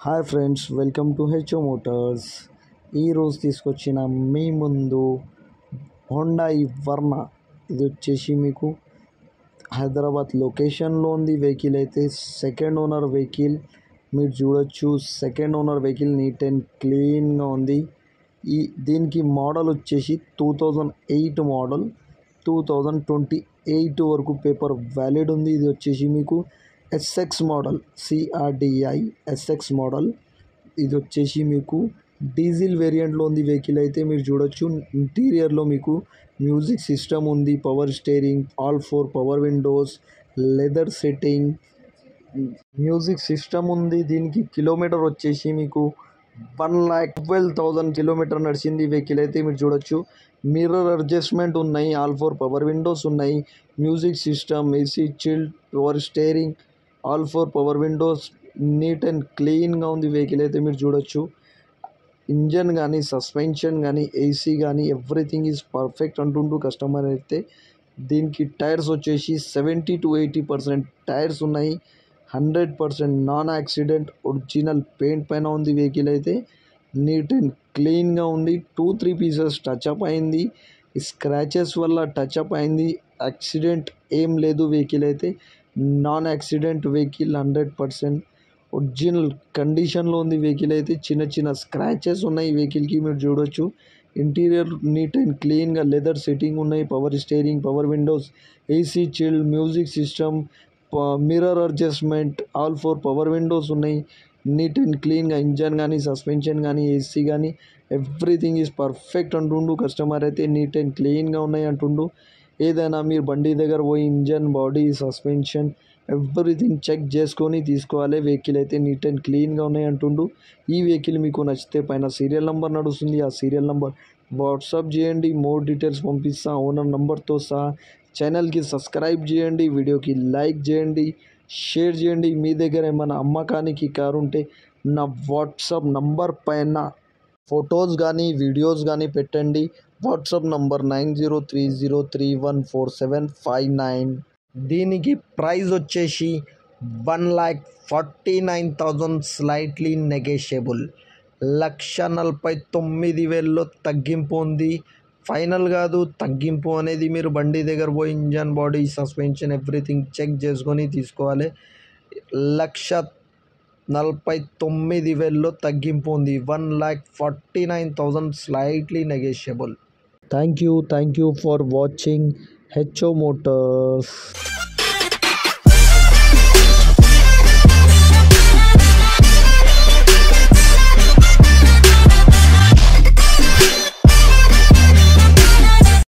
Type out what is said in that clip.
Hi friends, welcome to HO Motors. ఈరోజు తీసుకొచ్చిన మీ ముందు హోండాయి వర్ణ. ఇది వచ్చేసి మీకు హైదరాబాద్ లొకేషన్లో ఉంది. వెహికల్ అయితే సెకండ్ ఓనర్ వెహికల్. మీరు చూడొచ్చు, second owner vehicle neat and క్లీన్గా ఉంది. దీనికి మోడల్ వచ్చేసి 2008 మోడల్, 2028 వరకు పేపర్ వ్యాలిడ్ ఉంది. ఇది వచ్చేసి మీకు SX model, CRDI SX model. ఇది వచ్చేసి మీకు డీజిల్ వేరియంట్లో ఉంది. వెహికల్ అయితే మీరు చూడొచ్చు, ఇంటీరియర్లో మీకు మ్యూజిక్ సిస్టమ్ ఉంది, power steering, all 4 power Windows, leather setting, music system ఉంది. దీనికి కిలోమీటర్ వచ్చేసి మీకు 1,12,000 కిలోమీటర్ నడిచింది. వెహికల్ అయితే మీరు చూడొచ్చు, మిర్రర్ అడ్జస్ట్మెంట్ ఉన్నాయి, ఆల్ 4 పవర్ విండోస్ ఉన్నాయి, music system, AC chilled, power steering, all 4 power windows, neat and క్లీన్గా ఉంది. వెహికల్ అయితే మీరు చూడొచ్చు, ఇంజన్ కానీ, సస్పెన్షన్ కానీ, ఏసీ కానీ ఎవ్రీథింగ్ ఈజ్ పర్ఫెక్ట్ అంటుంటూ కస్టమర్ అయితే. దీనికి టైర్స్ వచ్చేసి 70 to 80% టైర్స్ ఉన్నాయి. 100% నాన్ యాక్సిడెంట్ ఒరిజినల్ పెయింట్ పైన ఉంది. వెహికల్ అయితే నీట్ అండ్ క్లీన్గా ఉంది. 2-3 పీసెస్ టచ్అప్ అయింది, స్క్రాచెస్ వల్ల టచ్అప్ అయింది. యాక్సిడెంట్ ఏం లేదు. వెహికల్ అయితే నాన్ యాక్సిడెంట్ వెహికల్, 100% ఒరిజినల్ కండిషన్లో ఉంది. వెహికల్ అయితే చిన్న చిన్న స్క్రాచెస్ ఉన్నాయి వెహికల్కి, మీరు చూడొచ్చు. ఇంటీరియర్ నీట్ అండ్ క్లీన్గా, లెదర్ సెట్టింగ్ ఉన్నాయి, power steering, power windows, AC chilled, music system, mirror adjustment, all 4 power windows ఉన్నాయి. నీట్ అండ్ క్లీన్గా ఇంజన్ కానీ, సస్పెన్షన్ కానీ, ఏసీ కానీ ఎవ్రీథింగ్ ఈజ్ పర్ఫెక్ట్ అంటుండు కస్టమర్ అయితే. నీట్ అండ్ క్లీన్గా ఉన్నాయి అంటుండు. ఏదైనా మీరు బండి దగ్గర పోయి engine, body, suspension everything check చేసుకొని తీసుకోవాలి. వెహికల్ అయితే నీట్ అండ్ క్లీన్గా ఉన్నాయి అంటుండు. ఈ వెహికల్ మీకు నచ్చితే పైన సీరియల్ నెంబర్ నడుస్తుంది, ఆ సీరియల్ నెంబర్ వాట్సాప్ చేయండి, మోర్ డీటెయిల్స్ పంపిస్తా ఓనర్ నెంబర్తో సహా. ఛానల్కి సబ్స్క్రైబ్ చేయండి, వీడియోకి లైక్ చేయండి, షేర్ చేయండి. మీ దగ్గర ఏమైనా అమ్మకానికి కారు ఉంటే నా వాట్సాప్ నంబర్ పైన ఫొటోస్ కానీ, వీడియోస్ కానీ పెట్టండి. WhatsApp number 9030314759. దీనికి ప్రైస్ వచ్చేసి 1,49,000 స్లైట్లీ నెగోషియబుల్. 1,49,000లో తగ్గింపు ఉంది. ఫైనల్ కాదు, తగ్గింపు అనేది మీరు బండి దగ్గర పోయి engine, body, suspension everything check చేసుకొని తీసుకోవాలి. 1,49,000లో తగ్గింపు ఉంది. 1,49,000 slightly negotiable. Thank you for watching HO Motors.